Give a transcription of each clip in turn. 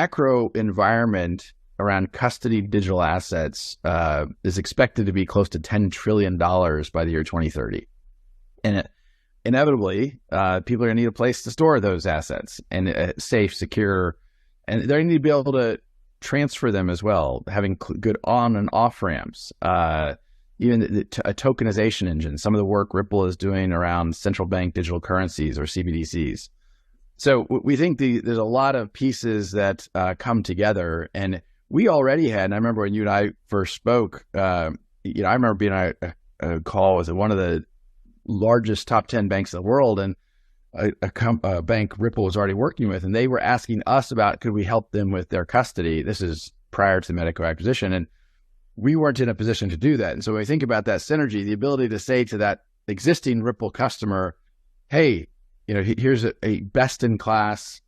macro environment around custody digital assets is expected to be close to $10 trillion by the year 2030. And inevitably, people are going to need a place to store those assets, and safe, secure, and they're going to need to be able to transfer them as well, having good on and off ramps, even a tokenization engine, some of the work Ripple is doing around central bank digital currencies or CBDCs. So we think there's a lot of pieces that come together, and we already had, and I remember when you and I first spoke, I remember being on a call with one of the largest top 10 banks in the world, and a bank Ripple was already working with, and they were asking us about, could we help them with their custody? This is prior to the Medico acquisition, and we weren't in a position to do that. And so when we think about that synergy, the ability to say to that existing Ripple customer, hey, here's a best in class,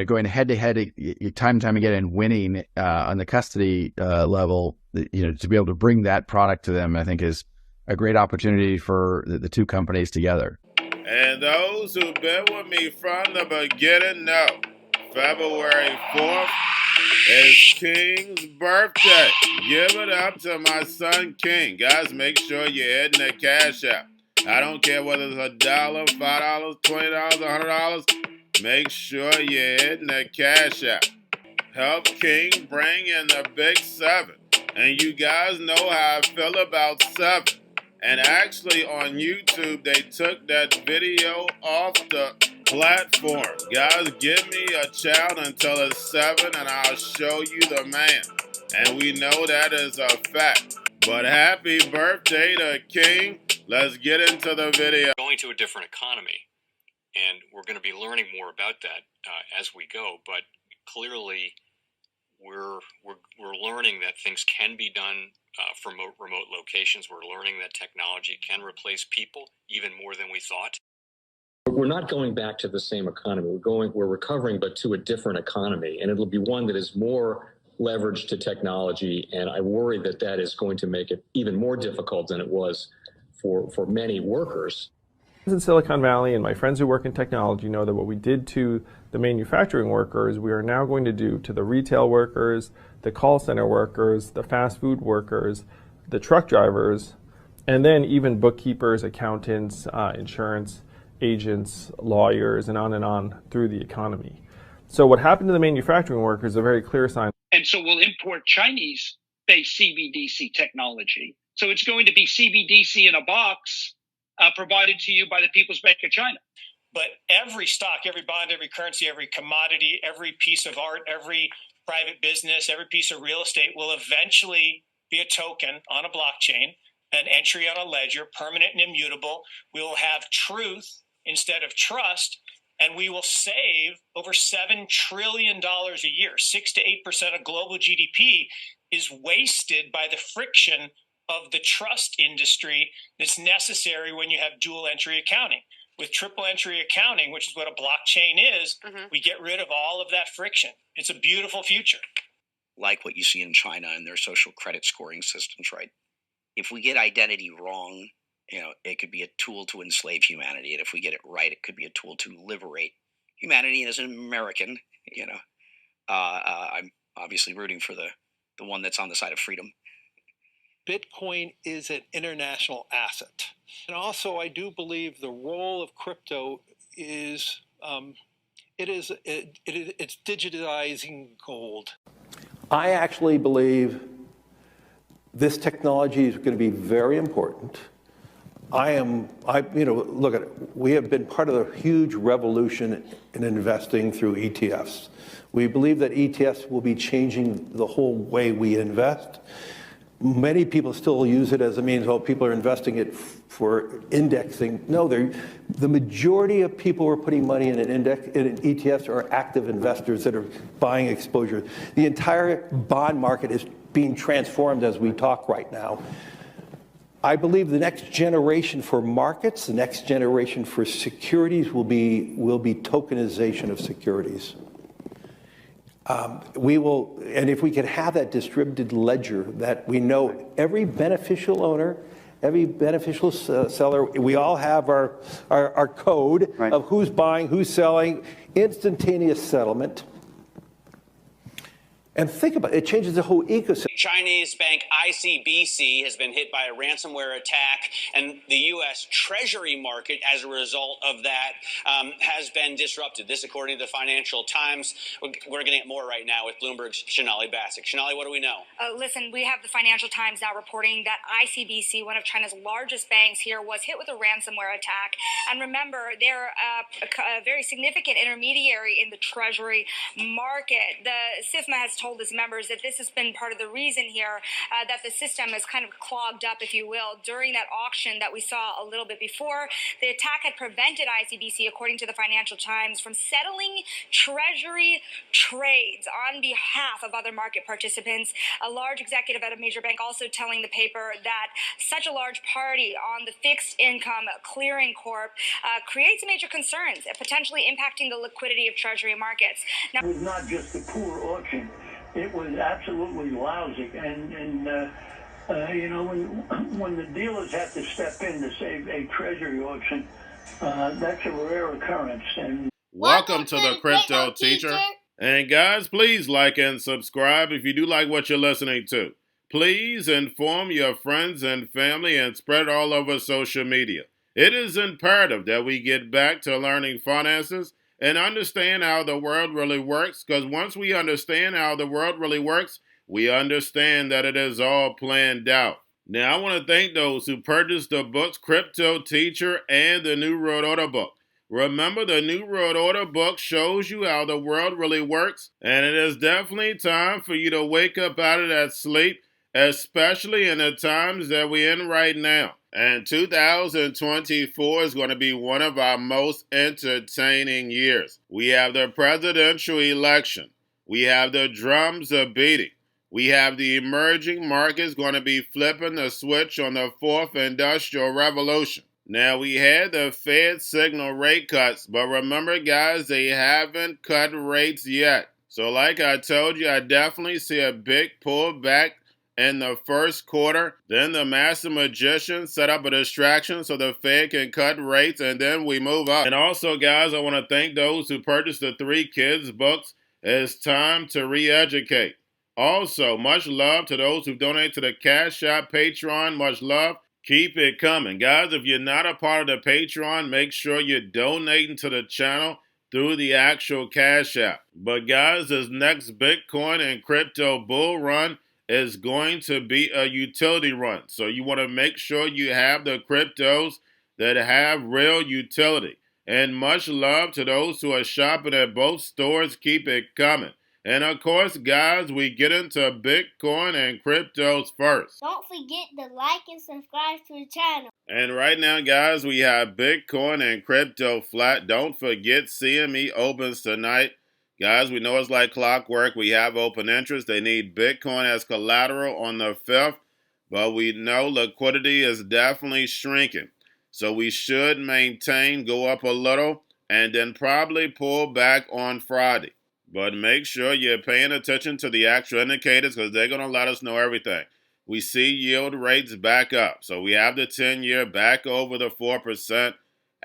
going head to head, time and time again, and winning on the custody level, to be able to bring that product to them, I think is a great opportunity for the two companies together. And those who've been with me from the beginning know February 4th is King's birthday. Give it up to my son King. Guys, make sure you're hitting the cash app. I don't care whether it's $1, $5, $20, $100. Make sure you're hitting the cash app. Help King bring in the big 7. And you guys know how I feel about 7. And actually on YouTube, they took that video off the platform. Guys, give me a child until it's 7 and I'll show you the man. And we know that is a fact. But happy birthday to King. Let's get into the video. Going to a different economy, and we're going to be learning more about that as we go. But clearly, we're learning that things can be done from remote locations. We're learning that technology can replace people even more than we thought. We're not going back to the same economy. We're recovering, but to a different economy, and it'll be one that is more leveraged to technology. And I worry that is going to make it even more difficult than it was for many workers. In Silicon Valley, and my friends who work in technology know that what we did to the manufacturing workers, we are now going to do to the retail workers, the call center workers, the fast food workers, the truck drivers, and then even bookkeepers, accountants, insurance agents, lawyers, and on through the economy. So what happened to the manufacturing workers is a very clear sign. And so we'll import Chinese-based CBDC technology. So it's going to be CBDC in a box provided to you by the People's Bank of China. But every stock, every bond, every currency, every commodity, every piece of art, every private business, every piece of real estate will eventually be a token on a blockchain, an entry on a ledger, permanent and immutable. We will have truth instead of trust, and we will save over $7 trillion a year. 6 to 8% of global GDP is wasted by the friction of the trust industry that's necessary when you have dual entry accounting. With triple entry accounting, which is what a blockchain is, we get rid of all of that friction. It's a beautiful future. Like what you see in China and their social credit scoring systems, right? If we get identity wrong, it could be a tool to enslave humanity. And if we get it right, it could be a tool to liberate humanity. And as an American, I'm obviously rooting for the one that's on the side of freedom. Bitcoin is an international asset. And also, I do believe the role of crypto is, it's digitizing gold. I actually believe this technology is going to be very important. Look at it. We have been part of a huge revolution in investing through ETFs. We believe that ETFs will be changing the whole way we invest. Many people still use it as a means, people are investing it for indexing. No, the majority of people who are putting money in in ETFs are active investors that are buying exposure. The entire bond market is being transformed as we talk right now. I believe the next generation for markets, the next generation for securities will be tokenization of securities. And if we could have that distributed ledger that we know every beneficial owner, every beneficial seller, we all have our code of who's buying, who's selling, instantaneous settlement. And think about it, it changes the whole ecosystem. Chinese bank ICBC has been hit by a ransomware attack, and the U.S. Treasury market, as a result of that, has been disrupted. This, according to the Financial Times. We're getting it more right now with Bloomberg's Shonali Bassick. Shonali, what do we know? Listen, we have the Financial Times now reporting that ICBC, one of China's largest banks here, was hit with a ransomware attack. And remember, they're a very significant intermediary in the Treasury market. The SIFMA has told its members that this has been part of the reason here that the system is kind of clogged up, if you will, during that auction that we saw a little bit before. The attack had prevented ICBC, according to the Financial Times, from settling Treasury trades on behalf of other market participants. A large executive at a major bank also telling the paper that such a large party on the fixed income clearing corp creates major concerns, potentially impacting the liquidity of Treasury markets. Now, it was not just a poor auction. It was absolutely lousy. And you know, when the dealers have to step in to save a Treasury auction, that's a rare occurrence. And welcome to the Crypto Teacher. And guys, please like and subscribe if you do like what you're listening to. Please inform your friends and family and spread it all over social media. It is imperative that we get back to learning finances and understand how the world really works, because once we understand how the world really works, we understand that it is all planned out. Now, I want to thank those who purchased the books Cryptoteacher and the New World Order book. Remember, the New World Order book shows you how the world really works, and it is definitely time for you to wake up out of that sleep, especially in the times that we're in right now. And 2024 is going to be one of our most entertaining years. We have the presidential election. We have the drums are beating. We have the emerging markets going to be flipping the switch on the fourth industrial revolution. Now, we had the Fed signal rate cuts, but remember, guys, they haven't cut rates yet. So like I told you, I definitely see a big pullback in the first quarter. Then the master magician set up a distraction so the Fed can cut rates, and then we move up. And also, guys, I want to thank those who purchased the 3 Kids books. It's time to re-educate. Also, much love to those who donate to the Cash App, Patreon. Much love. Keep it coming. Guys, if you're not a part of the Patreon, make sure you're donating to the channel through the actual Cash App. But guys, this next Bitcoin and crypto bull run is going to be a utility run. So you want to make sure you have the cryptos that have real utility. And much love to those who are shopping at both stores. Keep it coming. And of course, guys, we get into Bitcoin and cryptos first. Don't forget to like and subscribe to the channel. And right now, guys, we have Bitcoin and crypto flat. Don't forget, CME opens tonight. Guys, we know it's like clockwork. We have open interest. They need Bitcoin as collateral on the 5th. But we know liquidity is definitely shrinking. So we should maintain, go up a little, and then probably pull back on Friday. But make sure you're paying attention to the actual indicators, because they're going to let us know everything. We see yield rates back up. So we have the 10-year back over the 4%.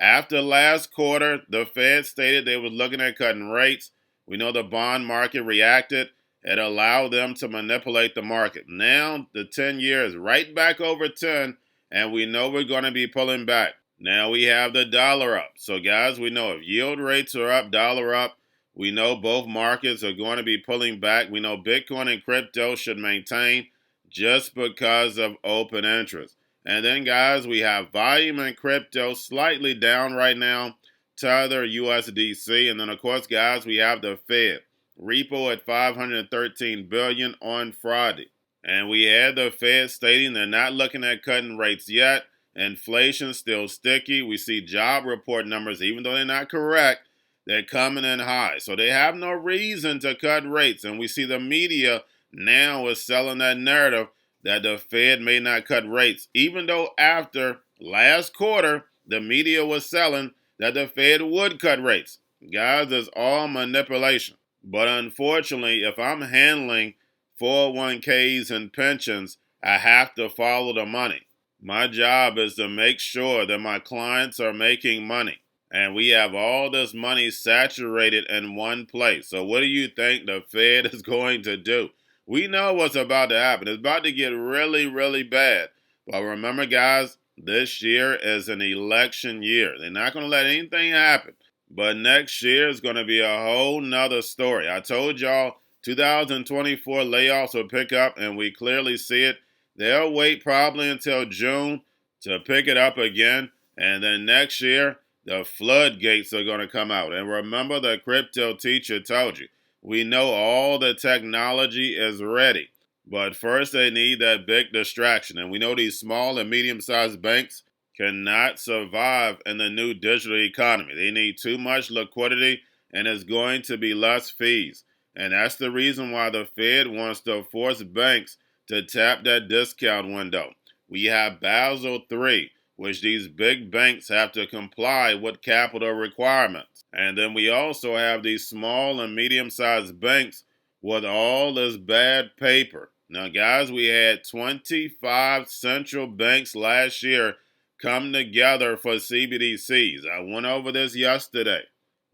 After last quarter, the Fed stated they were looking at cutting rates. We know the bond market reacted. It allowed them to manipulate the market. Now the 10-year is right back over 10, and we know we're going to be pulling back. Now we have the dollar up. So guys, we know if yield rates are up, dollar up, we know both markets are going to be pulling back. We know Bitcoin and crypto should maintain just because of open interest. And then, guys, we have volume in crypto slightly down right now. Tether, USDC. And then, of course, guys, we have the Fed. Repo at $513 billion on Friday. And we had the Fed stating they're not looking at cutting rates yet. Inflation still sticky. We see job report numbers, even though they're not correct, they're coming in high. So they have no reason to cut rates. And we see the media now is selling that narrative that the Fed may not cut rates, even though after last quarter, the media was selling that the Fed would cut rates. Guys, it's all manipulation. But unfortunately, if I'm handling 401ks and pensions, I have to follow the money. My job is to make sure that my clients are making money. And we have all this money saturated in one place. So what do you think the Fed is going to do? We know what's about to happen. It's about to get really, really bad. But remember, guys, this year is an election year. They're not going to let anything happen. But next year is going to be a whole nother story. I told y'all 2024 layoffs will pick up, and we clearly see it. They'll wait probably until June to pick it up again. And then next year, the floodgates are going to come out. And remember, the crypto teacher told you, we know all the technology is ready. But first, they need that big distraction. And we know these small and medium-sized banks cannot survive in the new digital economy. They need too much liquidity, and it's going to be less fees. And that's the reason why the Fed wants to force banks to tap that discount window. We have Basel III, which these big banks have to comply with capital requirements. And then we also have these small and medium-sized banks with all this bad paper. Now, guys, we had 25 central banks last year come together for CBDCs. I went over this yesterday.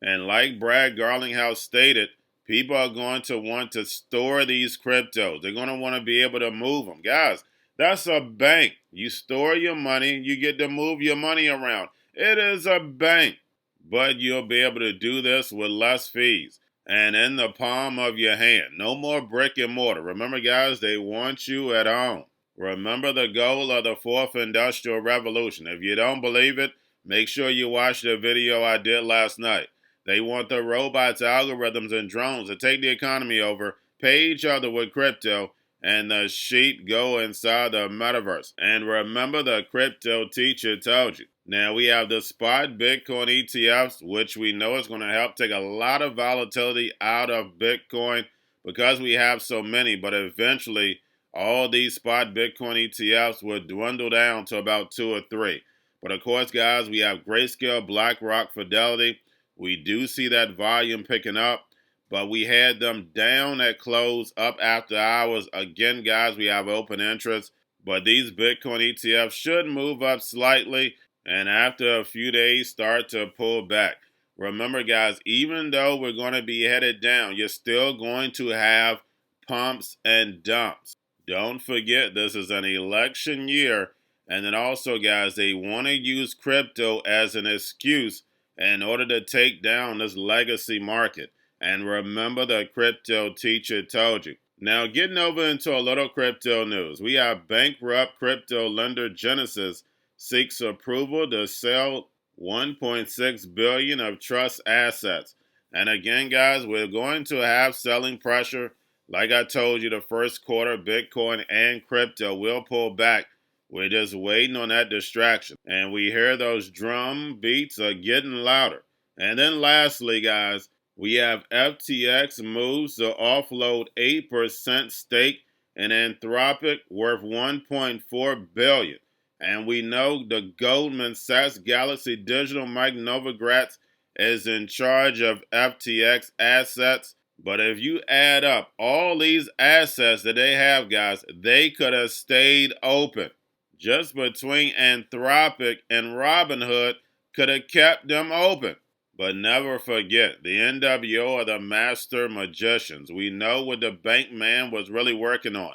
And like Brad Garlinghouse stated, people are going to want to store these cryptos. They're going to want to be able to move them. Guys, that's a bank. You store your money, you get to move your money around. It is a bank. But you'll be able to do this with less fees and in the palm of your hand. No more brick and mortar. Remember, guys, they want you at home. Remember the goal of the fourth industrial revolution. If you don't believe it, make sure you watch the video I did last night. They want the robots, algorithms, and drones to take the economy over, pay each other with crypto, and the sheep go inside the metaverse. And remember, the crypto teacher told you. Now we have the spot Bitcoin ETFs, which we know is going to help take a lot of volatility out of Bitcoin because we have so many. But eventually, all these spot Bitcoin ETFs will dwindle down to about 2 or 3. But of course, guys, we have Grayscale, BlackRock, Fidelity. We do see that volume picking up, but we had them down at close, up after hours. Again, guys, we have open interest, but these Bitcoin ETFs should move up slightly, and after a few days, start to pull back. Remember, guys, even though we're going to be headed down, you're still going to have pumps and dumps. Don't forget, this is an election year, and then also, guys, they want to use crypto as an excuse in order to take down this legacy market. And remember, the crypto teacher told you. Now, getting over into a little crypto news. We have bankrupt crypto lender Genesis seeks approval to sell $1.6 billion of trust assets. And again, guys, we're going to have selling pressure. Like I told you, the first quarter, Bitcoin and crypto will pull back. We're just waiting on that distraction. And we hear those drum beats are getting louder. And then lastly, guys, we have FTX moves to offload 8% stake in Anthropic worth $1.4 billion. And we know the Goldman Sachs Galaxy Digital Mike Novogratz is in charge of FTX assets. But if you add up all these assets that they have, guys, they could have stayed open. Just between Anthropic and Robinhood could have kept them open. But never forget, the NWO are the master magicians. We know what the bank man was really working on.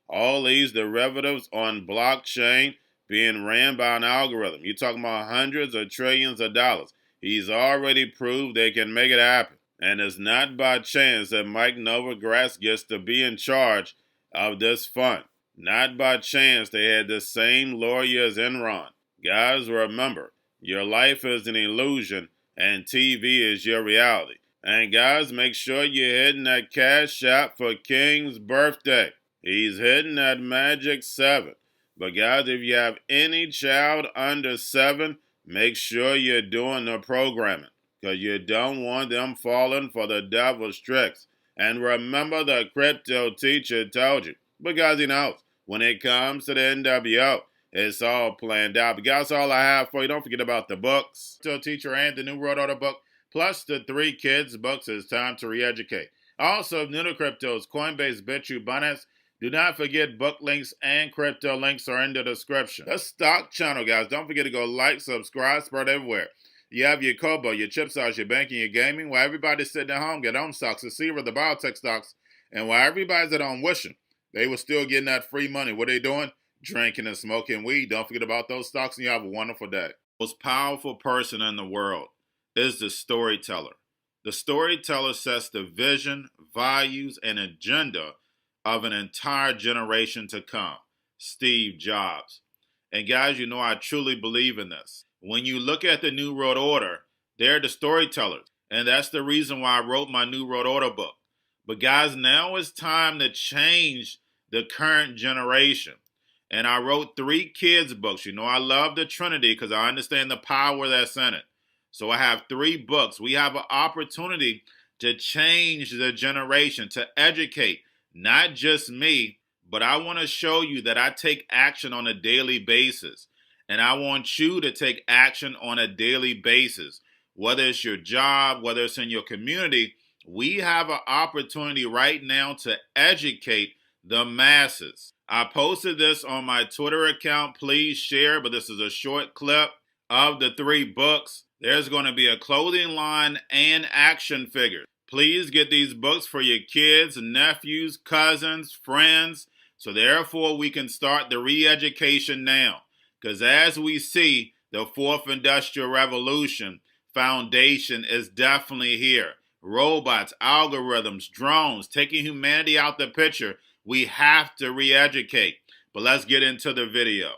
All these derivatives on blockchain being ran by an algorithm. You're talking about hundreds of trillions of dollars. He's already proved they can make it happen. And it's not by chance that Mike Novogratz gets to be in charge of this fund. Not by chance they had the same lawyer as Enron. Guys, remember, your life is an illusion and TV is your reality. And guys, make sure you're hitting that cash app for King's birthday. He's hitting that magic 7. But guys, if you have any child under 7, make sure you're doing the programming, because you don't want them falling for the devil's tricks. And remember, the crypto teacher told you, because he knows when it comes to the NWO, it's all planned out. But guys, all I have for you. Don't forget about the books, Crypto Teacher and the New World Order book, plus the 3 kids books. It's time to re-educate. Also, new to cryptos, Coinbase, Bitrue, Binance. Do not forget book links and crypto links are in the description. The stock channel, guys. Don't forget to go like, subscribe, spread everywhere. You have your Kobo, your chip stocks, your banking, your gaming. While everybody's sitting at home, get on stocks, the Seaver, the biotech stocks. And while everybody's at home wishing, they were still getting that free money. What are they doing? Drinking and smoking weed. Don't forget about those stocks, and you have a wonderful day. The most powerful person in the world is the storyteller. The storyteller sets the vision, values, and agenda of an entire generation to come. Steve Jobs. And guys, you know I truly believe in this. When you look at the New World Order, they're the storytellers. And that's the reason why I wrote my New World Order book. But guys, now it's time to change the current generation. And I wrote 3 kids' books. You know I love the Trinity because I understand the power that's in it. So I have 3 books. We have an opportunity to change the generation, to educate, not just me, but I want to show you that I take action on a daily basis. And I want you to take action on a daily basis. Whether it's your job, whether it's in your community, we have an opportunity right now to educate the masses. I posted this on my Twitter account. Please share, but this is a short clip of the 3 books. There's going to be a clothing line and action figures. Please get these books for your kids, nephews, cousins, friends, so therefore we can start the re-education now. Because as we see, the 4th Industrial Revolution foundation is definitely here. Robots, algorithms, drones, taking humanity out the picture. We have to re-educate. But let's get into the video.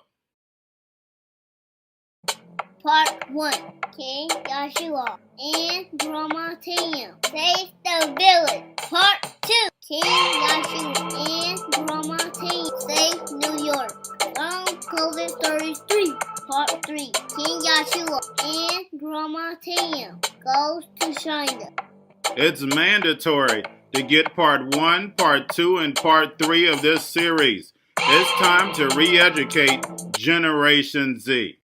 Part 1. King Joshua and Grandma Tam save the village. Part 2. King Joshua and Grandma Tam save New York from COVID-33. Part 3. King Joshua and Grandma Tam goes to China. It's mandatory to get part 1, part 2, and part 3 of this series. It's time to re-educate Generation Z.